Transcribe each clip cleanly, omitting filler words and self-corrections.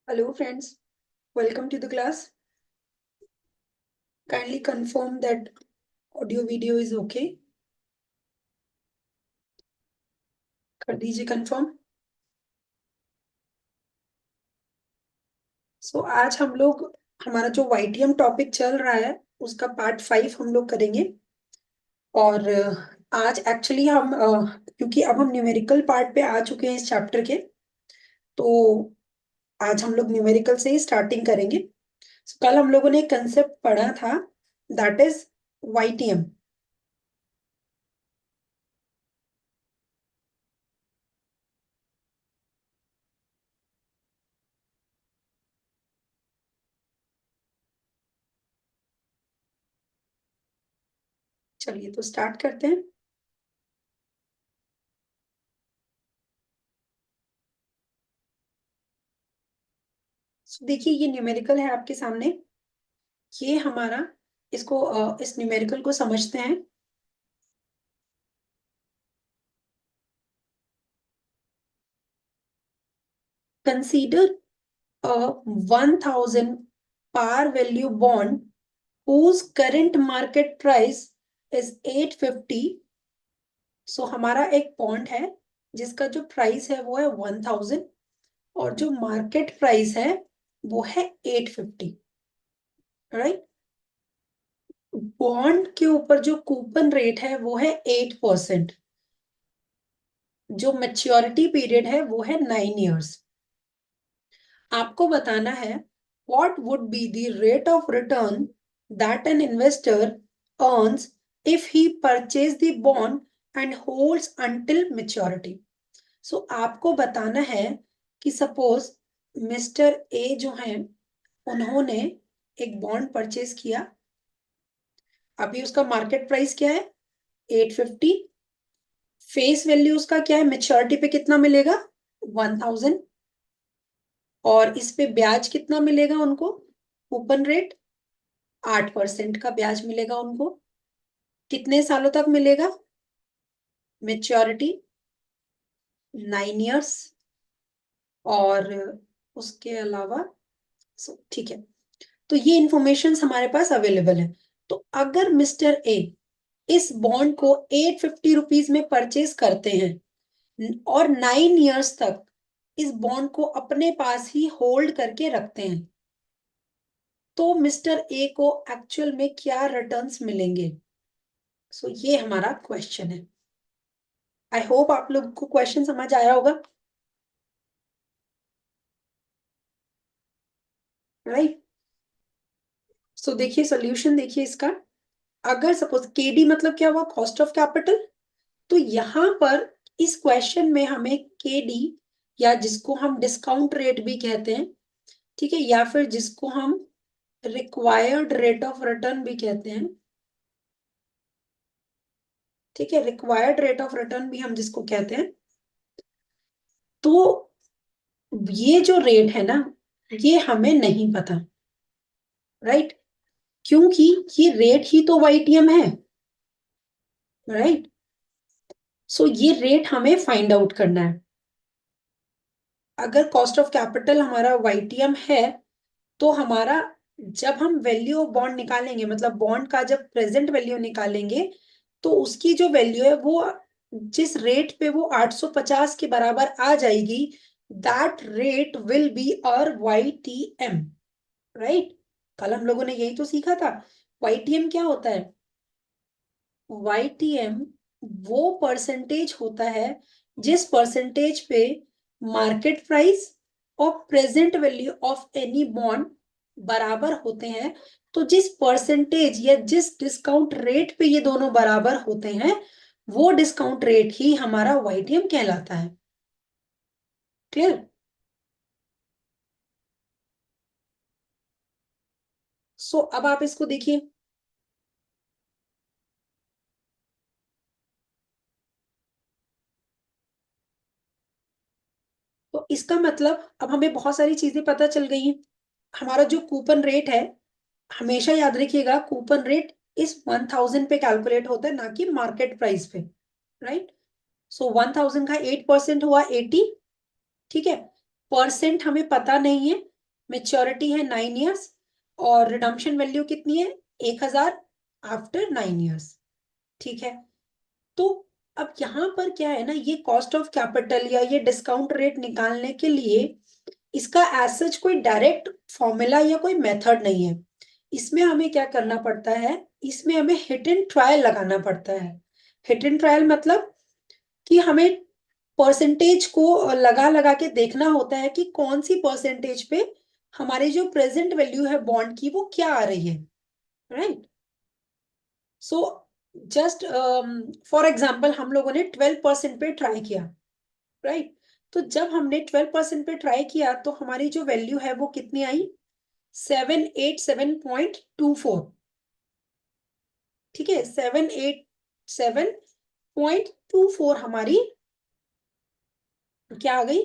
Hello friends, welcome to the class. Kindly confirm that audio video is okay. कर दीजिए confirm. So आज हम लोग हमारा जो YTM टॉपिक चल रहा है उसका पार्ट 5 हम लोग करेंगे और आज एक्चुअली हम क्योंकि अब हम न्यूमेरिकल पार्ट पे आ चुके हैं इस चैप्टर के, तो आज हम लोग न्यूमेरिकल से ही स्टार्टिंग करेंगे. So, कल हम लोगों ने एक कंसेप्ट पढ़ा था, दैट इज YTM. चलिए तो स्टार्ट करते हैं. देखिए ये न्यूमेरिकल है आपके सामने. ये हमारा इस न्यूमेरिकल को समझते हैं. Consider a 1000 par value bond whose current market price is 850. सो हमारा एक बॉन्ड है जिसका जो प्राइस है वो है 1000 और जो मार्केट प्राइस है वो है 850. राइट. बॉन्ड के ऊपर जो कूपन रेट है वो है 8%. जो मैच्योरिटी पीरियड है वो है 9 years. आपको बताना है what would be the rate of return that an investor earns if he purchase the bond and holds until maturity. So आपको बताना है कि सपोज मिस्टर ए जो है उन्होंने एक बॉन्ड परचेज किया. अभी उसका मार्केट प्राइस क्या है 850. फेस वैल्यू उसका क्या है, मेच्योरिटी पे कितना मिलेगा 1000. और इस पे ब्याज कितना मिलेगा उनको, कूपन रेट 8% का ब्याज मिलेगा उनको. कितने सालों तक मिलेगा, मेच्योरिटी 9 years. और उसके अलावा ठीक है. तो ये इंफॉर्मेशन हमारे पास अवेलेबल है. तो अगर मिस्टर ए इस बॉन्ड को 850 रुपीज में परचेज करते हैं और 9 years तक इस बॉन्ड को अपने पास ही होल्ड करके रखते हैं, तो मिस्टर ए को एक्चुअल में क्या रिटर्न्स मिलेंगे. सो ये हमारा क्वेश्चन है. आई होप आप लोग को क्वेश्चन समझ आया होगा. राइट. सो देखिए सॉल्यूशन देखिए इसका. अगर सपोज केडी मतलब क्या हुआ, कॉस्ट ऑफ कैपिटल. तो यहां पर इस क्वेश्चन में हमें केडी या जिसको हम डिस्काउंट रेट भी कहते हैं, ठीक है, या फिर जिसको हम रिक्वायर्ड रेट ऑफ रिटर्न भी कहते हैं, ठीक है, रिक्वायर्ड रेट ऑफ रिटर्न भी हम जिसको कहते हैं. तो ये जो रेट है ना ये हमें नहीं पता. राइट. क्योंकि ये रेट ही तो वाईटीएम है. राइट. सो ये रेट हमें फाइंड आउट करना है. अगर कॉस्ट ऑफ कैपिटल हमारा वाईटीएम है तो हमारा जब हम वैल्यू ऑफ बॉन्ड निकालेंगे, मतलब बॉन्ड का जब प्रेजेंट वैल्यू निकालेंगे, तो उसकी जो वैल्यू है वो जिस रेट पे वो 850 के बराबर आ जाएगी, दैट रेट विल बी और YTM. राइट. कल हम लोगों ने यही तो सीखा था. YTM क्या होता है, YTM वो परसेंटेज होता है जिस परसेंटेज पे मार्केट प्राइस और present value of any bond बराबर होते हैं. तो जिस परसेंटेज या जिस डिस्काउंट रेट पे ये दोनों बराबर होते हैं वो डिस्काउंट रेट ही हमारा YTM कहलाता है. क्लियर. सो अब आप इसको देखिए. तो इसका मतलब अब हमें बहुत सारी चीजें पता चल गई हैं. हमारा जो कूपन रेट है, हमेशा याद रखिएगा कूपन रेट इस 1000 पे कैलकुलेट होता है, ना कि मार्केट प्राइस पे. राइट. सो 1000 का 8% हुआ 80. ठीक है. परसेंट हमें पता नहीं है, मेच्योरिटी है 9 ईयर्स और रिडम्पशन वैल्यू कितनी है 1000 आफ्टर 9 ईयर्स। ठीक है, तो अब यहाँ पर क्या है ना, ये कॉस्ट ऑफ कैपिटल या ये डिस्काउंट रेट निकालने के लिए इसका एज सच कोई डायरेक्ट फॉर्मूला या कोई मेथड नहीं है। इसमें हमें क्या करना पड़ता है, इसमें हमें हिट एंड ट्रायल लगाना पड़ता है। हिट एंड ट्रायल मतलब कि हमें परसेंटेज को लगा लगा के देखना होता है कि कौन सी परसेंटेज पे हमारी जो प्रेजेंट वैल्यू है बॉन्ड की वो क्या आ रही है, right. So just for example हम लोगों ने 12% पे ट्राई किया, राइट। तो जब हमने 12% पे ट्राई किया तो हमारी जो वैल्यू है वो कितनी आई, 787.24। ठीक है, 787.24 हमारी क्या आ गई,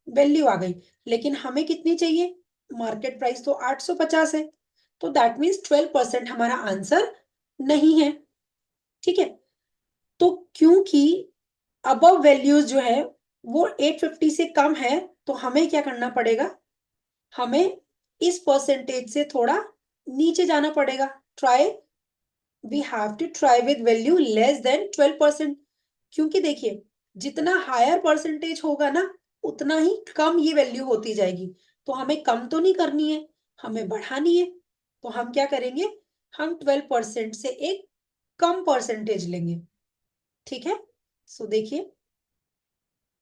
वैल्यू आ गई। लेकिन हमें कितनी चाहिए, मार्केट प्राइस तो 850 है, तो दैट मीन्स 12% हमारा आंसर नहीं है। ठीक है, तो क्योंकि अबव वैल्यूज जो है वो 850 से कम है, तो हमें क्या करना पड़ेगा, हमें इस परसेंटेज से थोड़ा नीचे जाना पड़ेगा। Try, we have to try with value less than 12%। क्योंकि देखिए जितना हायर परसेंटेज होगा ना उतना ही कम ये वैल्यू होती जाएगी। तो हमें कम तो नहीं करनी है, हमें बढ़ानी है। तो हम क्या करेंगे, हम 12% से एक कम परसेंटेज लेंगे। ठीक है, सो देखिए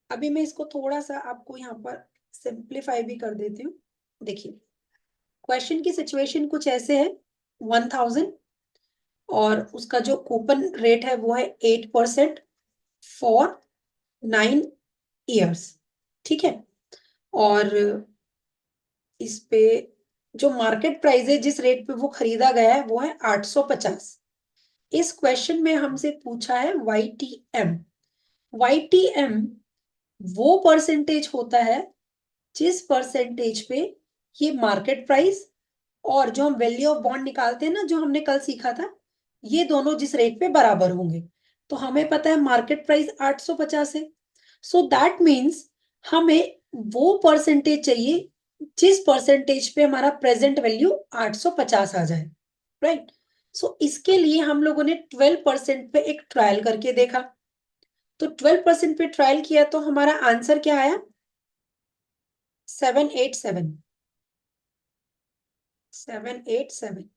अभी मैं इसको थोड़ा सा आपको यहाँ पर सिंप्लीफाई भी कर देती हूँ। देखिए क्वेश्चन की सिचुएशन कुछ ऐसे है, 1000 और उसका जो कूपन रेट है वो है 8% फॉर 9 ईयर्स। ठीक है, और इस पे जो मार्केट प्राइस है जिस रेट पे वो खरीदा गया है वो है 850। इस क्वेश्चन में हमसे पूछा है Y T M. Y T M वो परसेंटेज होता है जिस परसेंटेज पे ये मार्केट प्राइस और जो हम वैल्यू ऑफ बॉन्ड निकालते हैं ना, जो हमने कल सीखा था, ये दोनों जिस रेट पे बराबर होंगे। तो हमें पता है मार्केट प्राइस 850 है, सो दैट मीन्स हमें वो परसेंटेज चाहिए जिस परसेंटेज पे हमारा प्रेजेंट वैल्यू 850 आ जाए, राइट। सो इसके लिए हम लोगों ने 12% पे एक ट्रायल करके देखा। तो 12% पे ट्रायल किया तो हमारा आंसर क्या आया, 787।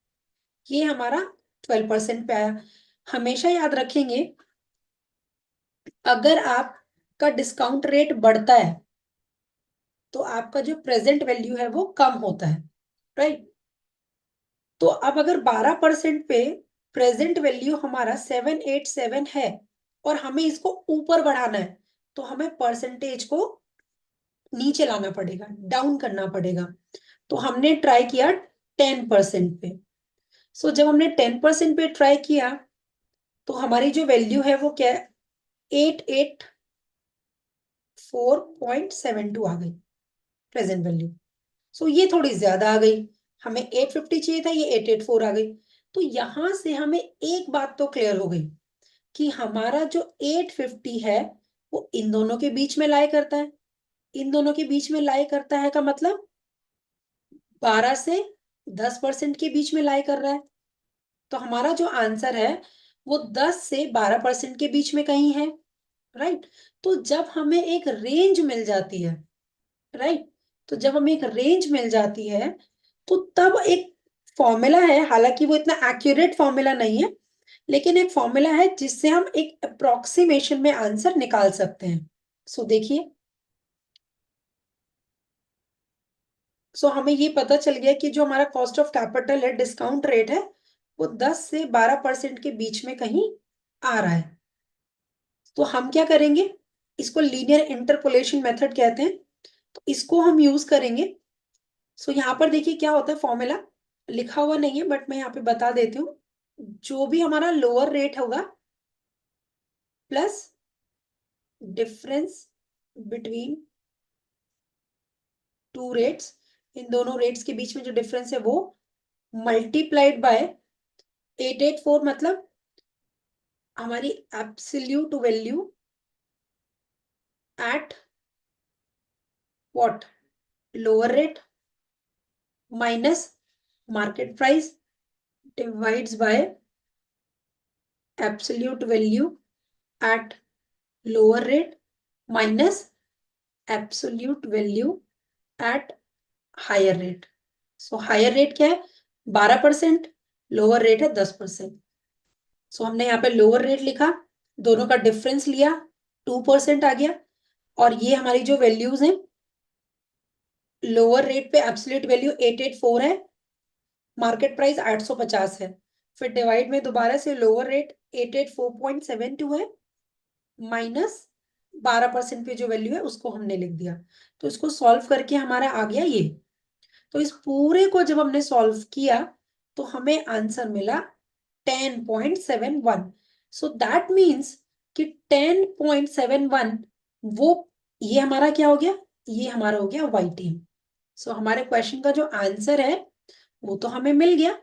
ये हमारा 12% पे आया। हमेशा याद रखेंगे अगर आपका डिस्काउंट रेट बढ़ता है तो आपका जो प्रेजेंट वैल्यू है वो कम होता है, राइट। तो अब अगर 12% पे प्रेजेंट वैल्यू हमारा 787 है और हमें इसको ऊपर बढ़ाना है तो हमें परसेंटेज को नीचे लाना पड़ेगा, डाउन करना पड़ेगा। तो हमने ट्राई किया 10% पे। सो जब हमने 10% पे ट्राई किया तो हमारी जो वैल्यू है वो क्या है, 884.72 आ गई प्रेजेंट वैल्यू। सो ये थोड़ी ज्यादा आ गई, हमें 850 चाहिए था, ये 884 आ गई। तो यहां से हमें एक बात तो क्लियर हो गई कि हमारा जो 850 है वो इन दोनों के बीच में लाई करता है। इन दोनों के बीच में लाई करता है का मतलब 12 से 10% के बीच में लाई कर रहा है। तो हमारा जो आंसर है वो 10 से 12% के बीच में कहीं है, राइट। तो जब हमें एक रेंज मिल जाती है, राइट, तो जब हमें एक रेंज मिल जाती है तो तब एक फॉर्मूला है, हालांकि वो इतना एक्यूरेट फॉर्मूला नहीं है, लेकिन एक फॉर्मूला है जिससे हम एक अप्रोक्सीमेशन में आंसर निकाल सकते हैं। सो देखिए, सो हमें ये पता चल गया कि जो हमारा कॉस्ट ऑफ कैपिटल है, डिस्काउंट रेट है, वो 10 से 12% के बीच में कहीं आ रहा है। तो हम क्या करेंगे, इसको लीनियर इंटरपोलेशन मेथड कहते हैं, तो इसको हम यूज करेंगे। सो यहाँ पर देखिए क्या होता है, फॉर्मूला लिखा हुआ नहीं है बट मैं यहाँ पे बता देती हूँ। जो भी हमारा लोअर रेट होगा plus difference between two rates, इन दोनों रेट्स के बीच में जो डिफरेंस है वो मल्टीप्लाइड बाय 884, मतलब हमारी absolute value at what, lower rate, minus market price divides by absolute value at lower rate minus absolute value at higher rate. So higher rate क्या है? 12%. लोअर रेट है 10%. सो हमने यहाँ पे लोअर रेट लिखा, दोनों का डिफरेंस लिया, 2% आ गया. और ये हमारी जो वैल्यूज हैं, लोअर रेट पे एब्सोल्यूट वैल्यू 884 है, मार्केट प्राइस 850 है. फिर डिवाइड में दोबारा से लोअर रेट 884.72 है, माइनस 12% पे जो वैल्यू है उसको हमने लिख दिया. तो इसको सॉल्व करके हमारा आ गया ये. तो इस पूरे को जब हमने सॉल्व किया तो हमें आंसर मिला 10.71. सो दैट मीन्स कि 10.71 वो, ये हमारा क्या हो गया? ये हमारा हो गया YTM. सो हमारे क्वेश्चन का जो आंसर है वो तो हमें मिल गया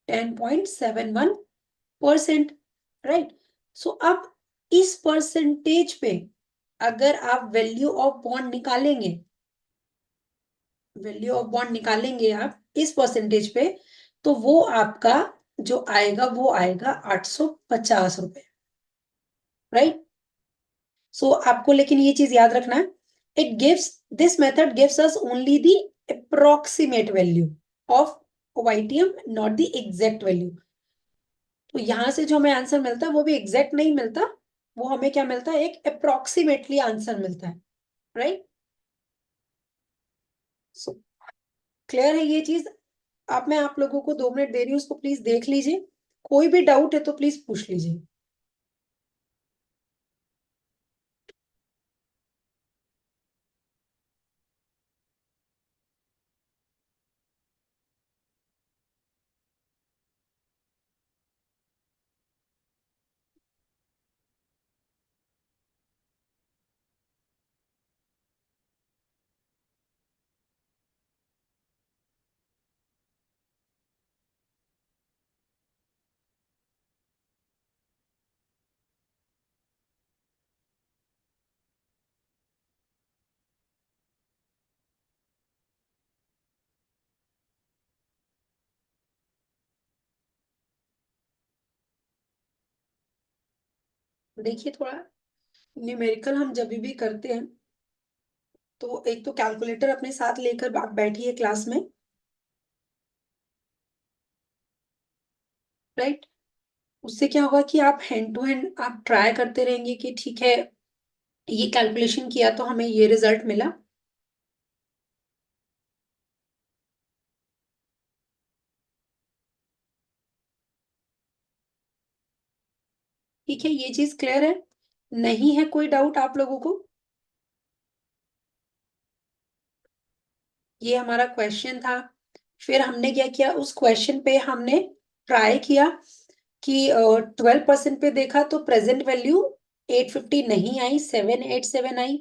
10.71%. राइट. सो अब इस परसेंटेज पे अगर आप वैल्यू ऑफ बॉन्ड निकालेंगे, वैल्यू ऑफ बॉन्ड निकालेंगे आप इस परसेंटेज पे, तो वो आपका जो आएगा वो आएगा 850 रुपए. राइट. सो आपको लेकिन ये चीज याद रखना है, it gives, this method gives us only the approximate value of YTM, not the exact value. तो यहां से जो हमें आंसर मिलता है वो भी एग्जैक्ट नहीं मिलता, वो हमें क्या मिलता है? एक अप्रोक्सीमेटली आंसर मिलता है. राइट. सो क्लियर है ये चीज? अब मैं आप लोगों को 2 मिनट दे रही हूँ, उसको प्लीज देख लीजिए. कोई भी डाउट है तो प्लीज पूछ लीजिए. देखिए, थोड़ा न्यूमेरिकल हम जब भी करते हैं तो एक तो कैलकुलेटर अपने साथ लेकर आप बैठिए क्लास में. राइट. उससे क्या होगा कि आप हैंड टू हैंड आप ट्राई करते रहेंगे कि ठीक है, ये कैलकुलेशन किया तो हमें ये रिजल्ट मिला. ठीक है, ये चीज क्लियर है? नहीं है कोई डाउट आप लोगों को? ये हमारा क्वेश्चन था. फिर हमने क्या किया, उस क्वेश्चन पे हमने ट्राई किया कि 12% पे देखा तो प्रेजेंट वैल्यू 850 नहीं आई, 787 आई.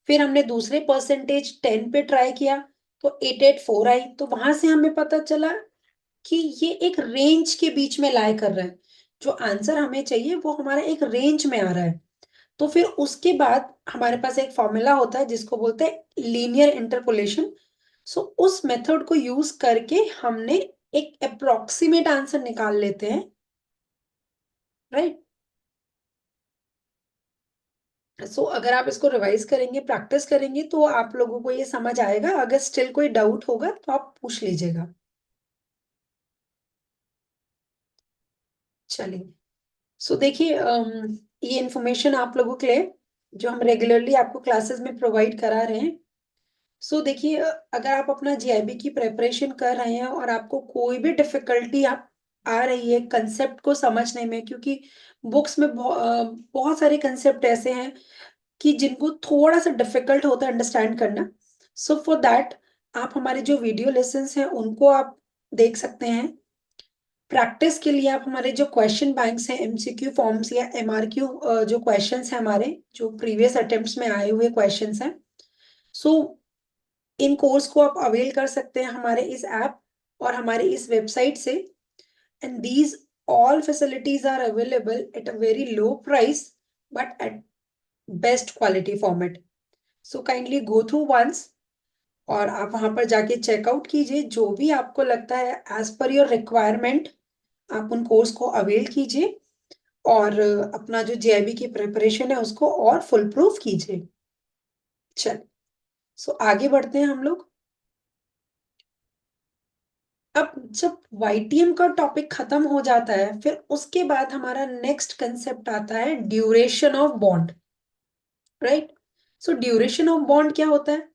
फिर हमने दूसरे परसेंटेज 10 पे ट्राई किया तो 884 आई. तो वहां से हमें पता चला कि ये एक रेंज के बीच में लाई कर रहा है. जो आंसर हमें चाहिए वो हमारा एक रेंज में आ रहा है. तो फिर उसके बाद हमारे पास एक फॉर्मूला होता है जिसको बोलते हैं लीनियर इंटरपोलेशन. सो उस मेथड को यूज करके हमने एक अप्रोक्सीमेट आंसर निकाल लेते हैं. राइट. सो अगर आप इसको रिवाइज करेंगे, प्रैक्टिस करेंगे तो आप लोगों को ये समझ आएगा. अगर स्टिल कोई डाउट होगा तो आप पूछ लीजिएगा. चलिए. सो देखिए, ये इंफॉर्मेशन आप लोगों के लिए जो हम रेगुलरली आपको क्लासेस में प्रोवाइड करा रहे हैं. सो देखिए, अगर आप अपना GIB की प्रेपरेशन कर रहे हैं और आपको कोई भी डिफिकल्टी आ रही है कंसेप्ट को समझने में, क्योंकि बुक्स में बहुत सारे कंसेप्ट ऐसे हैं कि जिनको थोड़ा सा डिफिकल्ट होता है अंडरस्टैंड करना. सो फॉर दैट आप हमारे जो वीडियो लेसन्स हैं उनको आप देख सकते हैं. प्रैक्टिस के लिए आप हमारे जो क्वेश्चन बैंक्स हैं, MCQ फॉर्म्स या MRQ, जो क्वेश्चंस हैं हमारे जो प्रीवियस अटेम्प्ट्स में आए हुए क्वेश्चंस हैं, सो इन कोर्स को आप अवेल कर सकते हैं हमारे इस ऐप और हमारे इस वेबसाइट से. And these all facilities are available at a very low price but at best quality format. So kindly go through once और आप वहां पर जाके चेकआउट कीजिए, जो भी आपको लगता है एज पर योर रिक्वायरमेंट आप उन कोर्स को अवेल कीजिए और अपना जो जेआईबी की प्रिपरेशन है उसको और फुल प्रूफ कीजिए। चल, सो आगे बढ़ते हैं हम लोग। अब जब वाईटीएम का टॉपिक खत्म हो जाता है, फिर उसके बाद हमारा नेक्स्ट कंसेप्ट आता है duration of bond, right. So duration of bond क्या होता है?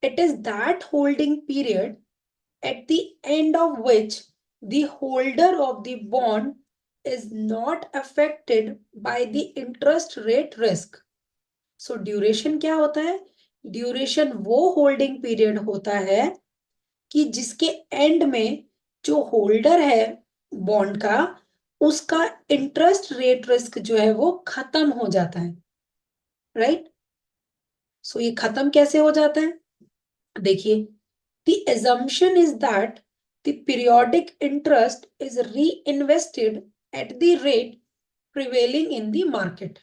It is that holding period at the end of which the holder of the bond is not affected by the interest rate risk. So duration क्या होता है? Duration वो holding period होता है कि जिसके एंड में जो होल्डर है बॉन्ड का, उसका इंटरेस्ट रेट रिस्क जो है वो खत्म हो जाता है, राइट। सो ये खत्म कैसे हो जाता है? देखिए, the assumption is that the periodic interest is reinvested at the rate prevailing in the market,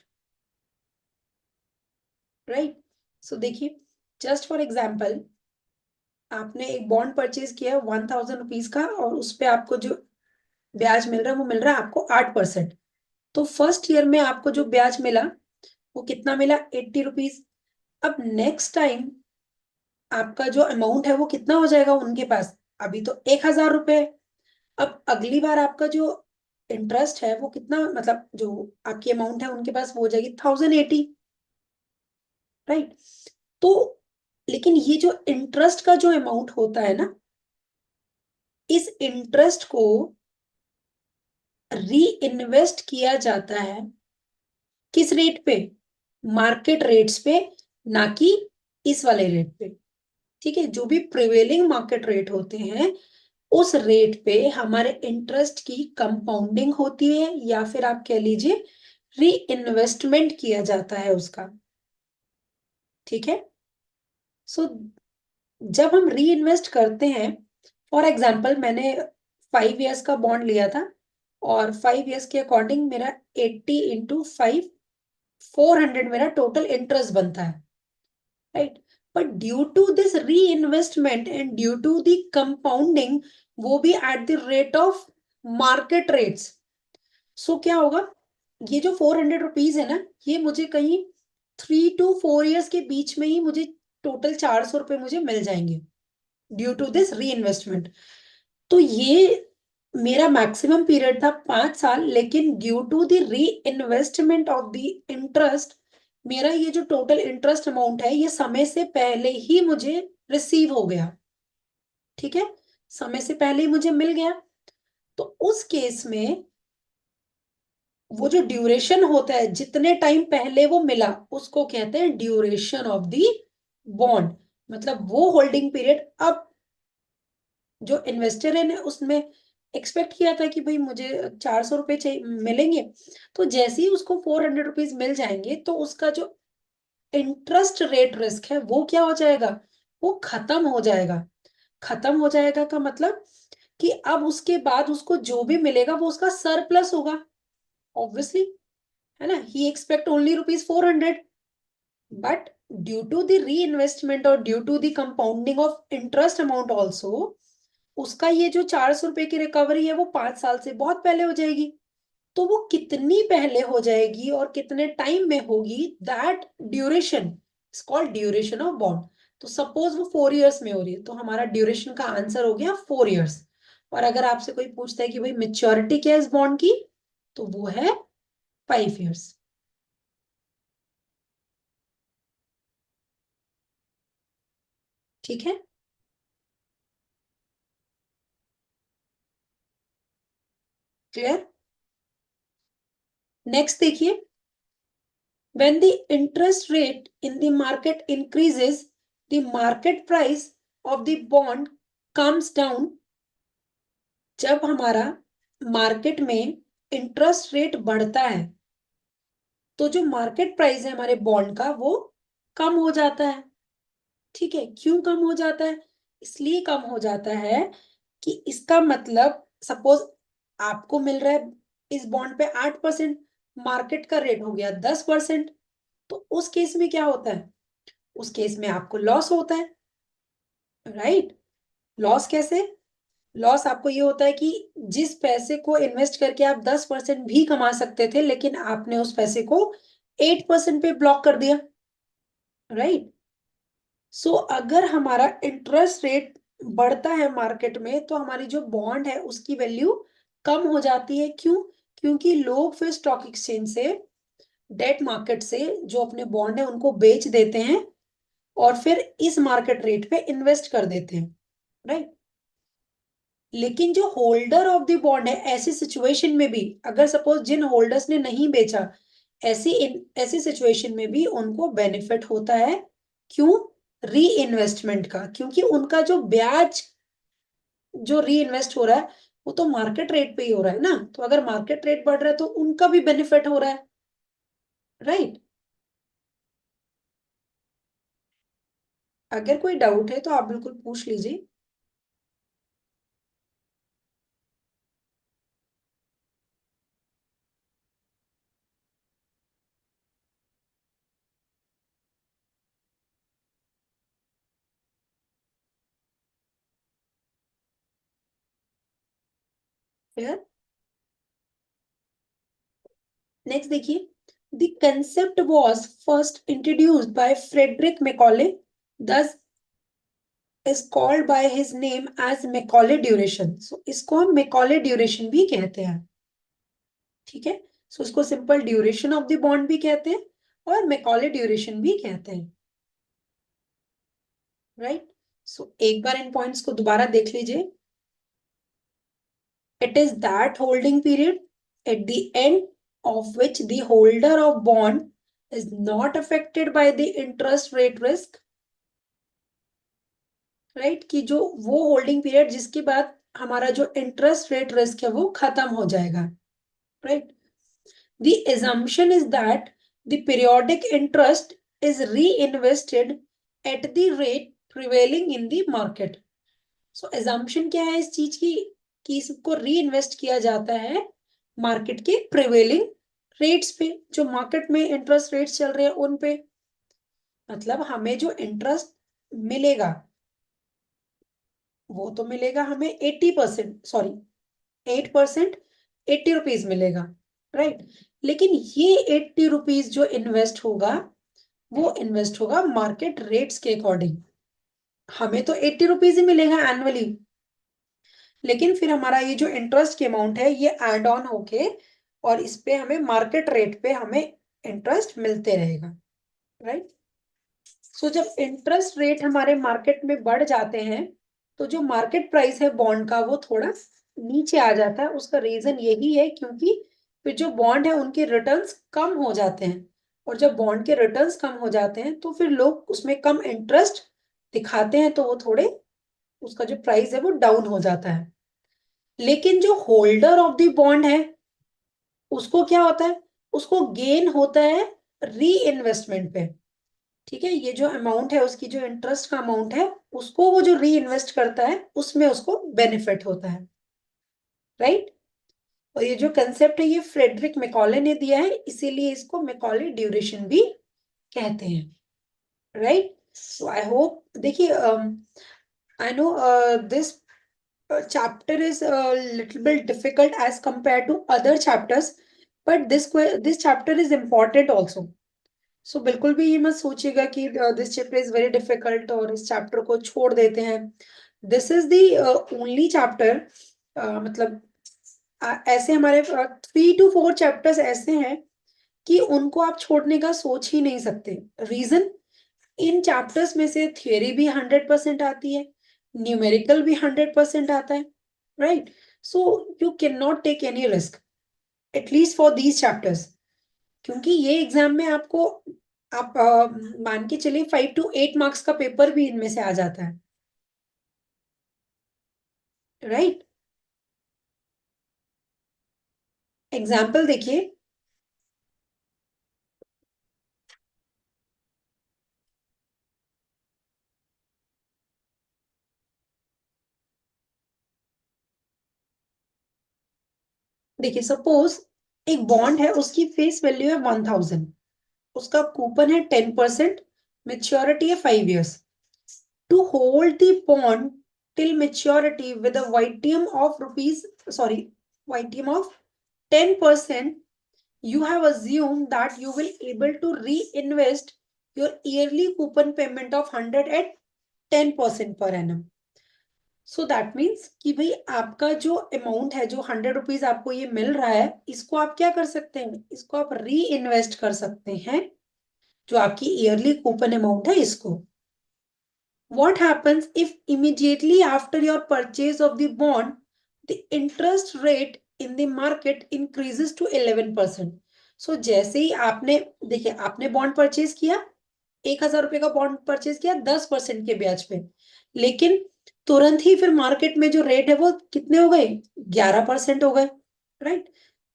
right? So देखिए, just for example, आपने एक बॉन्ड परचेज किया 1000 रुपीज का और उस पे आपको जो ब्याज मिल रहा है वो मिल रहा है आपको 8%। तो फर्स्ट ईयर में आपको जो ब्याज मिला वो कितना मिला? 80 रुपीज। अब नेक्स्ट टाइम आपका जो अमाउंट है वो कितना हो जाएगा उनके पास? अभी तो 1000 रुपए। अब अगली बार आपका जो इंटरेस्ट है वो कितना, मतलब जो आपकी अमाउंट है उनके पास वो हो जाएगी 1080, राइट। तो लेकिन ये जो इंटरेस्ट का जो अमाउंट होता है ना, इस इंटरेस्ट को री इन्वेस्ट किया जाता है किस रेट पे? मार्केट रेट्स पे, ना कि इस वाले रेट पे। ठीक है, जो भी प्रिवेलिंग मार्केट रेट होते हैं उस रेट पे हमारे इंटरेस्ट की कंपाउंडिंग होती है, या फिर आप कह लीजिए री इन्वेस्टमेंट किया जाता है उसका। ठीक है। सो जब हम री इन्वेस्ट करते हैं, फॉर एग्जाम्पल मैंने 5 इयर्स का बॉन्ड लिया था और 5 इयर्स के अकॉर्डिंग मेरा 80 × 5 400 मेरा टोटल इंटरेस्ट बनता है, right. But due to this re investment and due to the compounding, वो भी at the rate of market rates. So क्या होगा? ये जो 400 रुपीज है ना, ये मुझे कहीं 3 to 4 इयर्स के बीच में ही मुझे टोटल 400 रुपए मुझे मिल जाएंगे due to this re investment. तो ये मेरा मैक्सिमम पीरियड था 5 साल, लेकिन due to the re investment of the interest, मेरा ये जो टोटल इंटरेस्ट अमाउंट है ये समय से पहले ही मुझे रिसीव हो गया। ठीक है, समय से पहले ही मुझे मिल गया। तो उस केस में वो जो ड्यूरेशन होता है, जितने टाइम पहले वो मिला उसको कहते हैं ड्यूरेशन ऑफ दी बॉन्ड। मतलब वो होल्डिंग पीरियड अब जो इन्वेस्टर है ने उसमें एक्सपेक्ट किया था कि भाई मुझे 400 रुपए चाहिए मिलेंगे, तो जैसे ही उसको 400 रुपीज मिल जाएंगे तो उसका जो इंटरेस्ट रेट रिस्क है वो क्या हो जाएगा? वो खत्म हो जाएगा। खत्म हो जाएगा का मतलब कि अब उसके बाद उसको जो भी मिलेगा वो उसका सरप्लस होगा, ऑब्वियसली, है ना। He expect only ₹400, but due to the re investment और due to the compounding of interest amount also, उसका ये जो 400 रुपए की रिकवरी है वो 5 साल से बहुत पहले हो जाएगी। तो वो कितनी पहले हो जाएगी और कितने टाइम में होगी, that duration is called duration of bond. तो सपोज वो 4 इयर्स में हो रही है तो हमारा ड्यूरेशन का आंसर हो गया 4 इयर्स। और अगर आपसे कोई पूछता है कि भाई मेच्योरिटी क्या है इस बॉन्ड की, तो वो है 5 इयर्स। ठीक है, क्लियर। नेक्स्ट देखिए, when the interest rate in the market increases, the market price of the bond comes down। जब हमारा मार्केट में इंटरेस्ट रेट बढ़ता है तो जो मार्केट प्राइस है हमारे बॉन्ड का वो कम हो जाता है। ठीक है, क्यों कम हो जाता है? इसलिए कम हो जाता है कि इसका मतलब सपोज आपको मिल रहा है इस बॉन्ड पे 8%, मार्केट का रेट हो गया 10%, तो उस केस में क्या होता है? उस केस में आपको लॉस होता है। राइट। लॉस कैसे? लॉस आपको ये होता है कि जिस पैसे को इन्वेस्ट करके आप 10% भी कमा सकते थे, लेकिन आपने उस पैसे को 8% पे ब्लॉक कर दिया। राइट। सो अगर हमारा इंटरेस्ट रेट बढ़ता है मार्केट में, तो हमारी जो बॉन्ड है उसकी वैल्यू कम हो जाती है। क्यों? क्योंकि लोग फिर स्टॉक एक्सचेंज से, डेट मार्केट से जो अपने बॉन्ड है उनको बेच देते हैं और फिर इस मार्केट रेट पे इन्वेस्ट कर देते हैं। राइट। लेकिन जो होल्डर ऑफ द बॉन्ड है, ऐसी सिचुएशन में भी, अगर सपोज जिन होल्डर्स ने नहीं बेचा, ऐसी सिचुएशन में भी उनको बेनिफिट होता है। क्यों? री इन्वेस्टमेंट का, क्योंकि उनका जो ब्याज जो री इन्वेस्ट हो रहा है वो तो मार्केट रेट पे ही हो रहा है ना। तो अगर मार्केट रेट बढ़ रहा है तो उनका भी बेनिफिट हो रहा है। राइट। अगर कोई डाउट है तो आप बिल्कुल पूछ लीजिए। फिर नेक्स्ट देखिए, the concept was first introduced by Frederick Macaulay, thus is called by his name as Macaulay duration. So इसको हम मैकॉले ड्यूरेशन भी कहते हैं। ठीक है। सो इसको simple duration of the bond भी कहते हैं और मैकॉले ड्यूरेशन भी कहते हैं। राइट। सो एक बार इन पॉइंट्स को दोबारा देख लीजिए। It is that holding period at the end of which the holder of bond is not affected by the interest rate risk. Right. कि जो वो होल्डिंग पीरियड जिसके बाद हमारा जो इंटरेस्ट रेट रिस्क है वो खत्म हो जाएगा। Right. The assumption is that the periodic interest is reinvested at the rate prevailing in the market. So assumption क्या है इस चीज की? कि इसको री इन्वेस्ट किया जाता है मार्केट के प्रिवेलिंग रेट्स पे, जो मार्केट में इंटरेस्ट रेट्स चल रहे हैं उन पे। मतलब हमें जो इंटरेस्ट मिलेगा वो तो मिलेगा हमें 80%, सॉरी 8%, 80 रुपीज मिलेगा। राइट। लेकिन ये 80 रुपीज जो इन्वेस्ट होगा वो इन्वेस्ट होगा मार्केट रेट्स के अकॉर्डिंग। हमें तो 80 रुपीज ही मिलेगा एनुअली, लेकिन फिर हमारा ये जो इंटरेस्ट की अमाउंट है ये एड ऑन होके और इस पे हमें मार्केट रेट पे हमें इंटरेस्ट मिलते रहेगा। राइट। सो जब इंटरेस्ट रेट हमारे मार्केट में बढ़ जाते हैं तो जो मार्केट प्राइस है बॉन्ड का वो थोड़ा नीचे आ जाता है। उसका रीजन यही है क्योंकि फिर जो बॉन्ड है उनके रिटर्न्स कम हो जाते हैं, और जब बॉन्ड के रिटर्न्स कम हो जाते हैं तो फिर लोग उसमें कम इंटरेस्ट दिखाते हैं, तो वो थोड़े, उसका जो प्राइस है वो डाउन हो जाता है। लेकिन जो होल्डर ऑफ द बॉन्ड है उसको क्या होता है? उसको गेन होता है री इन्वेस्टमेंट पे। ठीक है। ये जो अमाउंट है उसकी जो इंटरेस्ट का अमाउंट है उसको वो जो री इन्वेस्ट करता है उसमें उसको बेनिफिट होता है। राइट। और ये जो कंसेप्ट है ये फ्रेडरिक मैकॉले ने दिया है, इसीलिए इसको मैकॉले ड्यूरेशन भी कहते हैं। राइट। सो आई होप, देखिए I know this chapter is a little bit difficult as compared to other chapters, but this chapter is important also. So बिल्कुल भी ये मत सोचिएगा कि this chapter is very difficult और इस chapter को छोड़ देते हैं। This is the only chapter, मतलब ऐसे हमारे 3 to 4 chapters ऐसे हैं कि उनको आप छोड़ने का सोच ही नहीं सकते। रीजन, इन चैप्टर्स में से थियरी भी 100% आती है, न्यूमेरिकल भी 100% आता है। Right. So you can not take any risk at least for these chapters, क्योंकि ये एग्जाम में आपको, आप मान के चलिए 5 to 8 मार्क्स का पेपर भी इनमें से आ जाता है। राइट। एग्जाम्पल देखिए, देखिए सपोज एक बॉन्ड है, उसकी फेस वैल्यू है 1000, उसका कूपन है 10%, मेच्योरिटी है 5 years। to hold the bond till maturity with a YTM of YTM of 10%, you have assumed that you will able to reinvest your yearly coupon payment of 100 at 10% per annum. So that means कि भाई आपका जो amount है, जो 100 rupees आपको ये मिल रहा है, इसको आप क्या कर सकते हैं, इसको आप री इन्वेस्ट कर सकते हैं, जो आपकी ईयरली कूपन अमाउंट है इसको. What happens if immediately after your purchase of the bond, the interest rate in the market increases to 11%? So जैसे ही आपने, देखिए आपने बॉन्ड परचेज किया, 1,000 रुपए का बॉन्ड परचेज किया 10% के ब्याज पे, लेकिन तुरंत ही फिर मार्केट में जो रेट है वो कितने हो गए, 11% हो गए, right.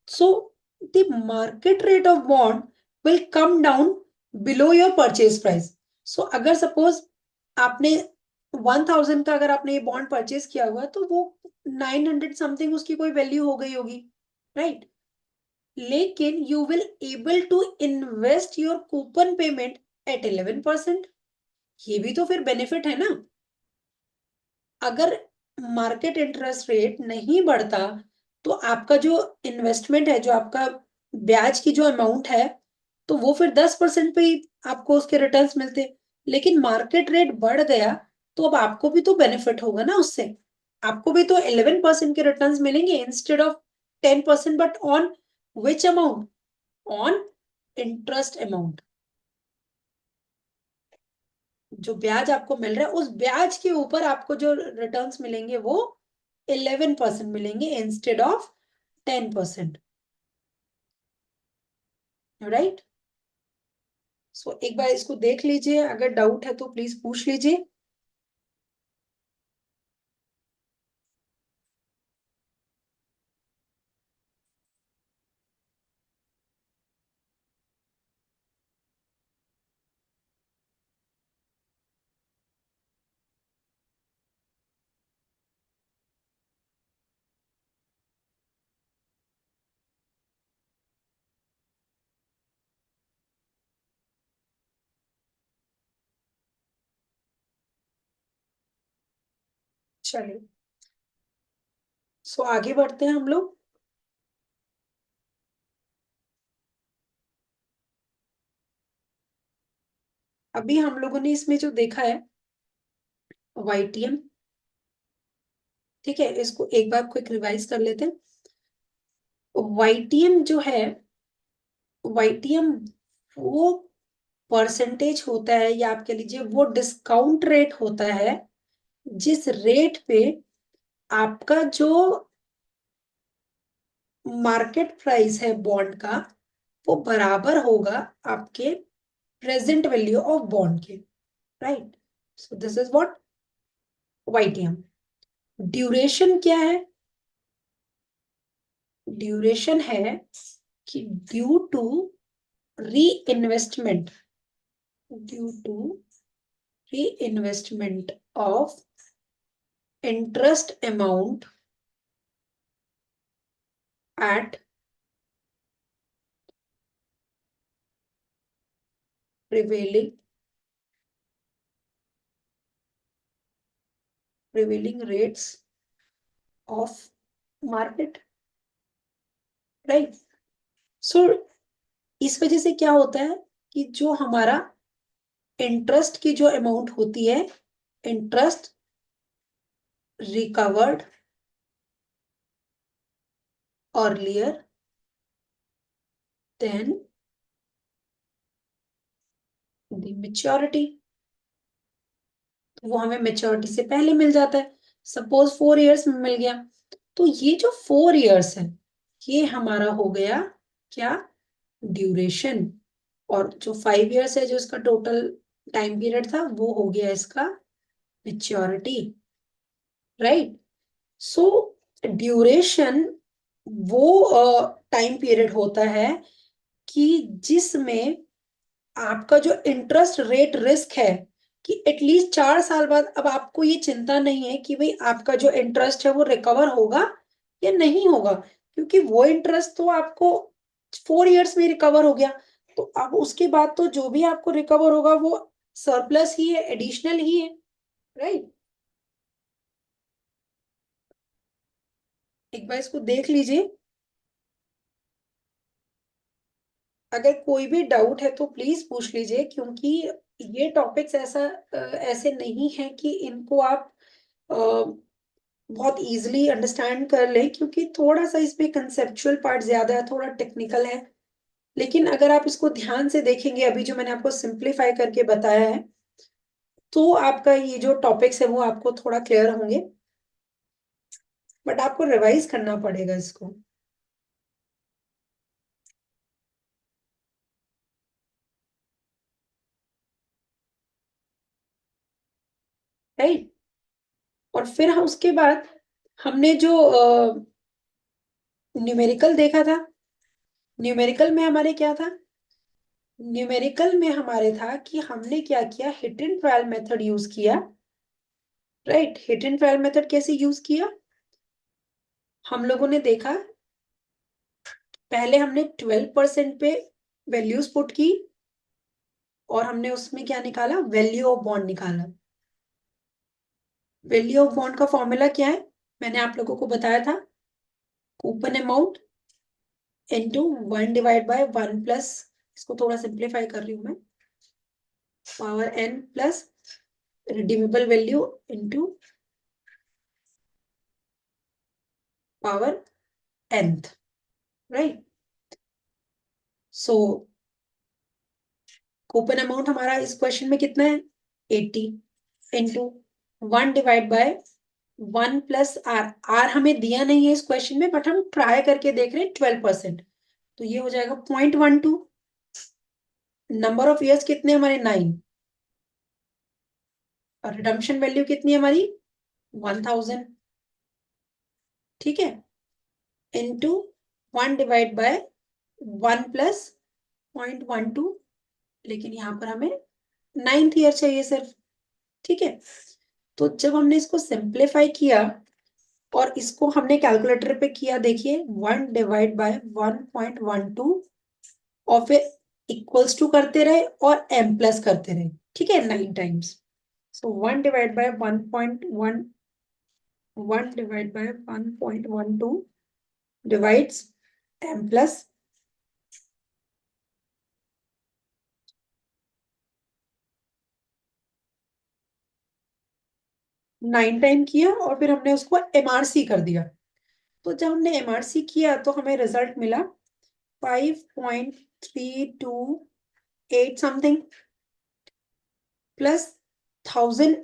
So the market rate of bond will come down below your purchase price. So अगर सपोज आपने 1,000 का अगर आपने ये बॉन्ड परचेज किया हुआ तो वो 900 समथिंग उसकी कोई वैल्यू हो गई होगी, राइट. लेकिन you will able to invest your coupon payment at 11%. ये भी तो फिर बेनिफिट है ना. अगर मार्केट इंटरेस्ट रेट नहीं बढ़ता तो आपका जो इन्वेस्टमेंट है, जो आपका ब्याज की जो अमाउंट है, तो वो फिर 10% पे ही आपको उसके रिटर्न्स मिलते. लेकिन मार्केट रेट बढ़ गया तो अब आपको भी तो बेनिफिट होगा ना उससे. आपको भी तो 11% के रिटर्न्स मिलेंगे instead of 10%, but on which amount, on interest amount. जो ब्याज आपको मिल रहा है उस ब्याज के ऊपर आपको जो रिटर्न्स मिलेंगे वो 11% मिलेंगे इंस्टेड ऑफ 10%, राइट. सो एक बार इसको देख लीजिए, अगर डाउट है तो प्लीज पूछ लीजिए. चलिए, सो आगे बढ़ते हैं हम लोग. अभी हम लोगों ने इसमें जो देखा है YTM, ठीक है, इसको एक बार क्विक रिवाइज कर लेते हैं. YTM जो है, YTM वो परसेंटेज होता है, या आप कह लीजिए वो डिस्काउंट रेट होता है जिस रेट पे आपका जो मार्केट प्राइस है बॉन्ड का वो बराबर होगा आपके प्रेजेंट वैल्यू ऑफ बॉन्ड के, right. So this is what YTM. Duration क्या है, ड्यूरेशन है कि due to re investment, due to re investment of interest amount at prevailing rates of market, right. सो इस वजह से क्या होता है कि जो हमारा इंटरेस्ट की जो अमाउंट होती है, interest recovered earlier than the maturity, वो हमें मेच्योरिटी से पहले मिल जाता है. सपोज 4 इयर्स में मिल गया, तो ये जो 4 इयर्स है ये हमारा हो गया क्या, ड्यूरेशन. और जो 5 इयर्स है जो इसका टोटल टाइम पीरियड था वो हो गया इसका मेच्योरिटी, राइट. सो ड्यूरेशन वो टाइम पीरियड होता है कि जिसमें आपका जो इंटरेस्ट रेट रिस्क है कि एटलीस्ट 4 साल बाद अब आपको ये चिंता नहीं है कि भाई आपका जो इंटरेस्ट है वो रिकवर होगा या नहीं होगा, क्योंकि वो इंटरेस्ट तो आपको 4 इयर्स में रिकवर हो गया. तो अब उसके बाद तो जो भी आपको रिकवर होगा वो सरप्लस ही है, एडिशनल ही है, राइट। एक बार इसको देख लीजिए, अगर कोई भी डाउट है तो प्लीज पूछ लीजिए, क्योंकि ये टॉपिक्स ऐसे नहीं है कि इनको आप अ, बहुत इजीली अंडरस्टैंड कर लें, क्योंकि थोड़ा सा इसमें कंसेप्चुअल पार्ट ज्यादा है, थोड़ा टेक्निकल है। लेकिन अगर आप इसको ध्यान से देखेंगे, अभी जो मैंने आपको सिंप्लीफाई करके बताया है, तो आपका ये जो टॉपिक्स है वो आपको थोड़ा क्लियर होंगे। बट आपको रिवाइज करना पड़ेगा इसको। राइट। और फिर हम उसके बाद हमने जो न्यूमेरिकल देखा था, न्यूमेरिकल में हमारे क्या था, न्यूमेरिकल में हमारे था कि हमने क्या किया, hit and trial method use किया। Right. Hit and trial method कैसे यूज किया, हम लोगों ने देखा, पहले हमने 12% पे वैल्यूज पुट की, और हमने उसमें क्या निकाला, वैल्यू ऑफ बॉन्ड निकाला। वैल्यू ऑफ बॉन्ड का फॉर्मूला क्या है, मैंने आप लोगों को बताया था, कूपन अमाउंट इनटू 1/1 प्लस, इसको थोड़ा सिंप्लीफाई कर रही हूं मैं, power n plus redeemable value into power nth। Right. So coupon amount हमारा इस क्वेश्चन में कितना है, 80 इंटू 1/1 प्लस आर। आर हमें दिया नहीं है इस क्वेश्चन में, बट हम ट्राई करके देख रहे हैं 12%, तो ये हो जाएगा 0.12। नंबर ऑफ ईयर्स कितने हमारे, 9। और रिडम्पशन वैल्यू कितनी है हमारी, 1000। ठीक है। इंटू 1/1 प्लस 0.12, लेकिन यहाँ पर हमें 9th ईयर चाहिए सिर्फ। ठीक है। तो जब हमने इसको सिंप्लीफाई किया और इसको हमने कैलकुलेटर पे किया, देखिए 1/1.12, और फिर इक्वल्स टू करते रहे और m प्लस करते रहे। ठीक है, 9 टाइम्स। सो 1/1.12 डिवाइड्स m प्लस 9 टाइम किया, और फिर हमने उसको MRC कर दिया। तो जब हमने MRC किया तो हमें रिजल्ट मिला 5.328 समथिंग प्लस 1000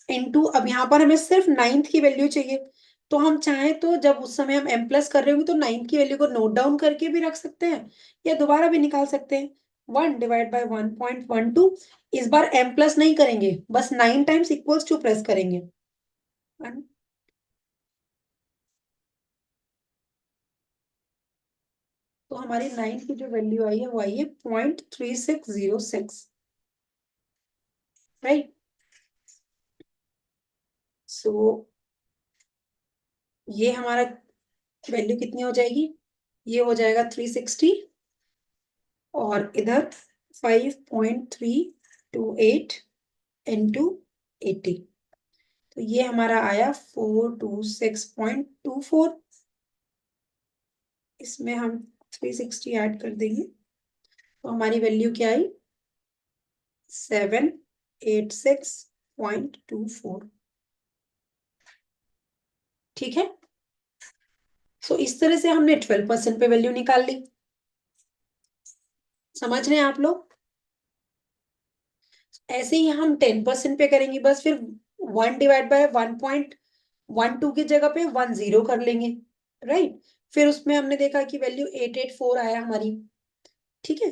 इंटू, अब यहाँ पर हमें सिर्फ 9th की वैल्यू चाहिए, तो हम चाहें तो जब उस समय हम m प्लस कर रहे होंगे तो 9th की वैल्यू को नोट डाउन करके भी रख सकते हैं, या दोबारा भी निकाल सकते हैं। 1/1.12, इस बार m प्लस नहीं करेंगे, बस 9 टाइम्स इक्वल्स टू प्रेस करेंगे। तो हमारी 9th की जो वैल्यू आई है वो आई है 0.3606। राइट। सो ये हमारा वैल्यू कितनी हो जाएगी, ये हो जाएगा 360, और इधर 5.328 इंटू 80, तो ये हमारा आया 426.24। इसमें हम 360 ऐड कर देंगे, तो हमारी वैल्यू क्या आई, 786.24। ठीक है। सो इस तरह से हमने 12% पे वैल्यू निकाल ली। समझ रहे हैं आप लोग। ऐसे ही हम 10% पे करेंगे, बस फिर 1/1.12 की जगह पे 10 कर लेंगे। राइट। फिर उसमें हमने देखा कि वैल्यू 884 आया हमारी। ठीक है।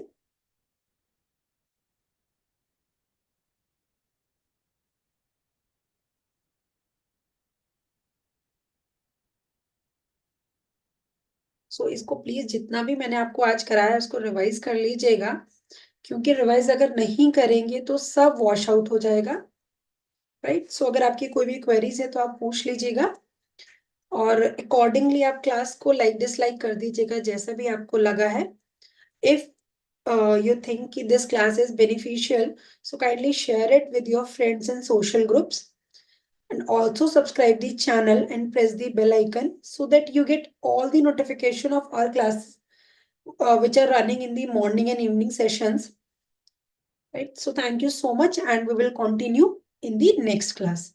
सो इसको प्लीज जितना भी मैंने आपको आज कराया उसको रिवाइज कर लीजिएगा, क्योंकि रिवाइज अगर नहीं करेंगे तो सब वॉश आउट हो जाएगा। राइट। सो अगर आपकी कोई भी क्वेरीज है तो आप पूछ लीजिएगा, और अकॉर्डिंगली आप क्लास को लाइक डिसलाइक कर दीजिएगा, जैसा भी आपको लगा है। If you think this class is beneficial, so kindly share it with your friends in social groups, and also subscribe the channel and press the bell icon so that you get all the notification of our classes which are running in the morning and evening sessions. Right. So thank you so much, and we will continue in the next class.